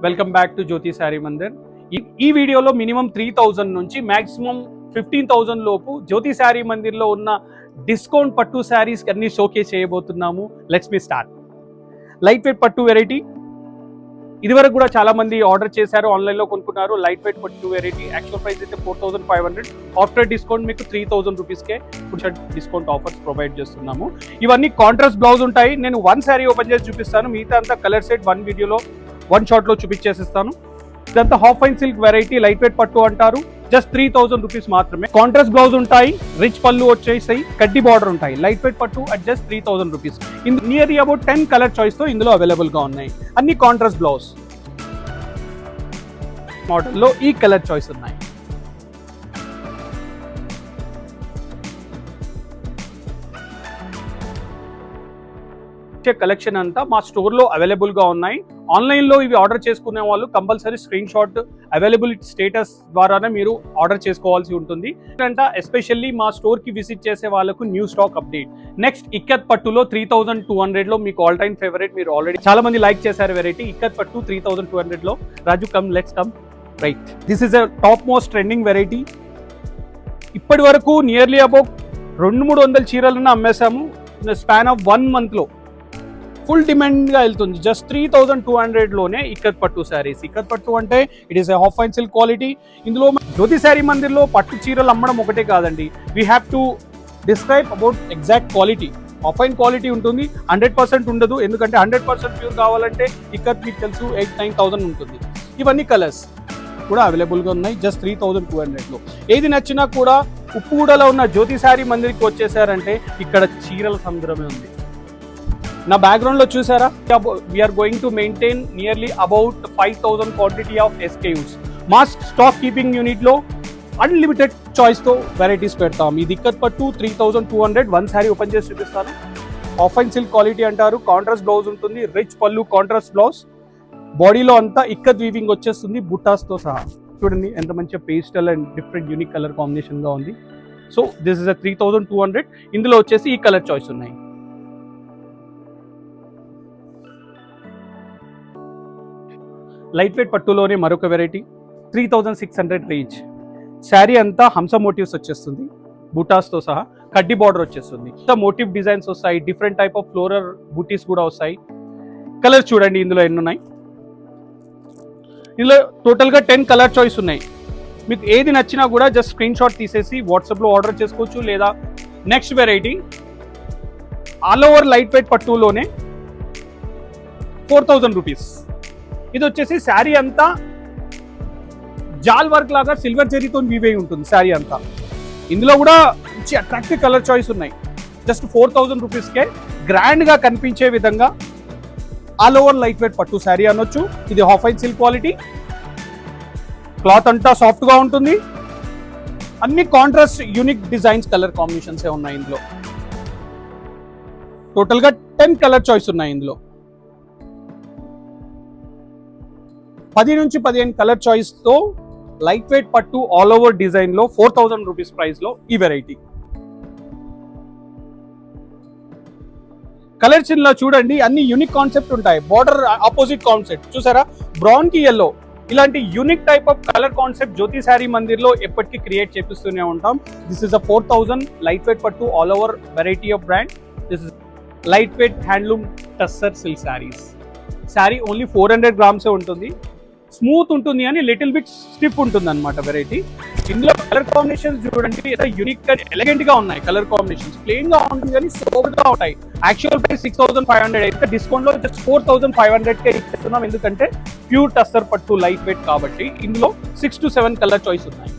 Welcome back to జ్యోతి శారీ మందిర్. ఈ వీడియోలో minimum 3000 నుంచి మాక్సిమం 15,000 లోపు జ్యోతి శారీ మందిర్లో ఉన్న డిస్కౌంట్ పట్టు శారీస్ అన్ని షోకేస్ చేయబోతున్నాము. Let's me start. Light weight పట్టు వెరైటీ ఇదివరకు కూడా చాలా మంది ఆర్డర్ చేశారు, ఆన్లైన్లో కొనుక్కున్నారు. లైట్ వెయిట్ పట్టు వెరైటీ యాక్చువల్ ప్రైస్ అయితే 4,500, ఆఫ్టర్ డిస్కౌంట్ మీకు 3,000 రూపీస్కే డిస్కౌంట్ ఆఫర్స్ ప్రొవైడ్ చేస్తున్నాము. ఇవన్నీ కాంట్రాస్ట్ బ్లౌజ్ ఉంటాయి. నేను వన్ శారీ ఓపెన్ చేసి చూపిస్తాను, మిగతా అంతా కలర్ సెట్ వన్ వీడియోలో వన్ షాట్లో చూపించేసిస్తాను. ఇదంతా half fine silk variety, light weight పట్టు అంటారు. జస్ట్ 3,000 రూపీస్ మాత్రమే. కాంట్రాస్ట్ బ్లౌజ్ ఉంటాయి, రిచ్ పళ్ళు వచ్చేసాయి, కడ్డీ బార్డర్ ఉంటాయి. లైట్ వెయిట్ పట్టు at just 3,000 rupees. Nearly about 10 colour choice తో ఇందులో అవైలబుల్ గా ఉన్నాయి. అన్ని కాంట్రాస్ట్ బ్లౌజ్ మోడల్లో ఈ కలర్ చాయిస్ ఉన్నాయి. కలెక్షన్ అంతా మా స్టోర్ లో అవైలబుల్ గా ఉన్నాయి. ఆన్లైన్ లో ఇవి ఆర్డర్ చేసుకునే వాళ్ళు compulsory screen shot availability status ద్వారానే మీరు ఆర్డర్ చేసుకోవాల్సి ఉంటుంది. ఎస్పెషల్లీ మా స్టోర్ కి విజిట్ చేసే వాళ్ళకు new stock update. Next ikat పట్టులో 3,200 లో మీకు ఆల్ టైమ్ ఫేవరెట్, మీరు ఆల్రెడీ చాలా మంది లైక్ చేశారు వెరైటీ ఇక్కత్ పట్టు 3,200 లో. Raju come, let's come right. This is a top most trending variety. ఇప్పటి వరకు నియర్లీ అబౌట్ 200-300 చీరలను అమ్మేశాము. స్పాన్ ఆఫ్ 1 month లో ఫుల్ డిమాండ్ గా వెళ్తుంది. జస్ట్ 3,200 లోనే ఇక్కత్ పట్టు శారీస్. ఇక్కత్ పట్టు అంటే it is a half fine silk quality. ఇందులో జ్యోతి శారీ మందిర్లో పట్టు చీరలు అమ్మడం ఒకటే కాదండి, we have to describe about exact quality. Half fine quality ఉంటుంది, 100% ఉండదు. ఎందుకంటే 100% ప్యూర్ కావాలంటే ఇక్కత్ మీకు తెలుసు 8,000-9,000 ఉంటుంది. ఇవన్నీ కలర్స్ కూడా అవైలబుల్గా ఉన్నాయి జస్ట్ 3,200 లో. ఏది నచ్చినా కూడా ఉప్పుగూడలో ఉన్న జ్యోతి శారీ మందిర్కి వచ్చేసారంటే ఇక్కడ చీరల సముద్రమే ఉంది. నా బ్యాక్గ్రౌండ్ లో చూసారా, we are going to maintain nearly about 5,000 quantity of SKUs. మా స్టాక్ కీపింగ్ యూనిట్ లో అన్లిమిటెడ్ చాయిస్ తో వెరైటీస్ పెడతాం. ఇది ఇక్కత్ పట్టు 3,200. వన్ శారీ ఓపెన్ చేసి చూపిస్తాను. హాఫ్ ఫైన్ సిల్క్ క్వాలిటీ అంటారు. కాంట్రాస్ట్ బ్లౌజ్ ఉంటుంది, రిచ్ పళ్ళు, కాంట్రాస్ట్ బ్లౌజ్. బాడీలో అంతా ఇక్కత్ వీవింగ్ వచ్చేస్తుంది బుటాస్ తో సహా. చూడండి ఎంత మంచి pastel and different unique colour combination గా ఉంది. So this is 3,200. ఇందులో వచ్చేసి ఈ కలర్ చాయిస్ ఉన్నాయి. లైట్ వెయిట్ పట్టులోనే మరొక వెరైటీ 3,600 రేంజ్. శారీ అంతా హంస మోటివ్స్ వచ్చేస్తుంది, బూటాస్తో సహా. కడ్డీ బార్డర్ వచ్చేస్తుంది. మోటివ్ డిజైన్స్ వస్తాయి, డిఫరెంట్ టైప్ ఆఫ్ ఫ్లోరల్ బూటీస్ కూడా వస్తాయి. కలర్స్ చూడండి ఇందులో ఎన్ని ఉన్నాయి. ఇందులో టోటల్గా 10 కలర్ చాయిస్ ఉన్నాయి. మీకు ఏది నచ్చినా కూడా జస్ట్ స్క్రీన్ షాట్ తీసేసి వాట్సాప్లో ఆర్డర్ చేసుకోవచ్చు. లేదా next variety all over light weight పట్టులోనే 4,000 రూపీస్. ఇది వచ్చేసి శారీ అంతా జాల్ వర్క్ లాగా సిల్వర్ జరీతో వీవ్ అయి ఉంటుంది శారీ అంతా. ఇందులో కూడా మంచి అట్రాక్టివ్ కలర్ చాయిస్ ఉన్నాయి. జస్ట్ 4,000 రూపీస్కే గ్రాండ్గా కనిపించే విధంగా ఆల్ ఓవర్ లైట్ వెయిట్ పట్టు శారీ అనొచ్చు. ఇది half fine silk quality. Cloth అంతా సాఫ్ట్గా ఉంటుంది. అన్ని కాంట్రాస్ట్ యూనిక్ డిజైన్స్ కలర్ కాంబినేషన్సే ఉన్నాయి ఇందులో. టోటల్గా 10 కలర్ చాయిస్ ఉన్నాయి ఇందులో. 10 నుంచి 15 కలర్ చాయిస్ తో లైట్ వెయిట్ పట్టు ఆల్ ఓవర్ డిజైన్ లో 4,000 రూపీస్ ప్రైస్ లో ఈ వెరైటీ. కలర్స్ లో చూడండి అన్ని యూనిక్ కాన్సెప్ట్ ఉంటాయి. బార్డర్ ఆపోజిట్ కాన్సెప్ట్ చూసారా, బ్రౌన్ కి ఎల్లో. ఇలాంటి unique type of colour concept Jyothi sari Mandir లో ఎప్పటికీ క్రియేట్ చేపిస్తూనే ఉంటాం. దిస్ ఇస్ 4,000 లైట్ వెయిట్ పట్టు all over variety of brand. This is light weight handloom tussar silk saris. Sari only 400 grams ఉంటుంది. స్మూత్ ఉంటుంది అని లిటిల్ బిట్ స్టిఫ్ ఉంటుంది అనమాట వెరైటీ. ఇందులో కలర్ కాంబినేషన్స్ చూడండి యూనిక్ గా ఎలిగెంట్ గా ఉన్నాయి. కలర్ కాంబినేషన్స్ ప్లెయిన్ గా ఉంటుంది కానీ సోబర్ గా ఉంటాయి. యాక్చువల్ ప్రైస్ 6,500 అయితే డిస్కౌంట్ లో జస్ట్ 4,500 కే ఇస్తున్నాం. ఎందుకంటే ప్యూర్ టస్సర్ పట్టు లైట్ వెయిట్ కాబట్టి. ఇందులో 6 to 7 కలర్ చాయిస్ ఉన్నాయి.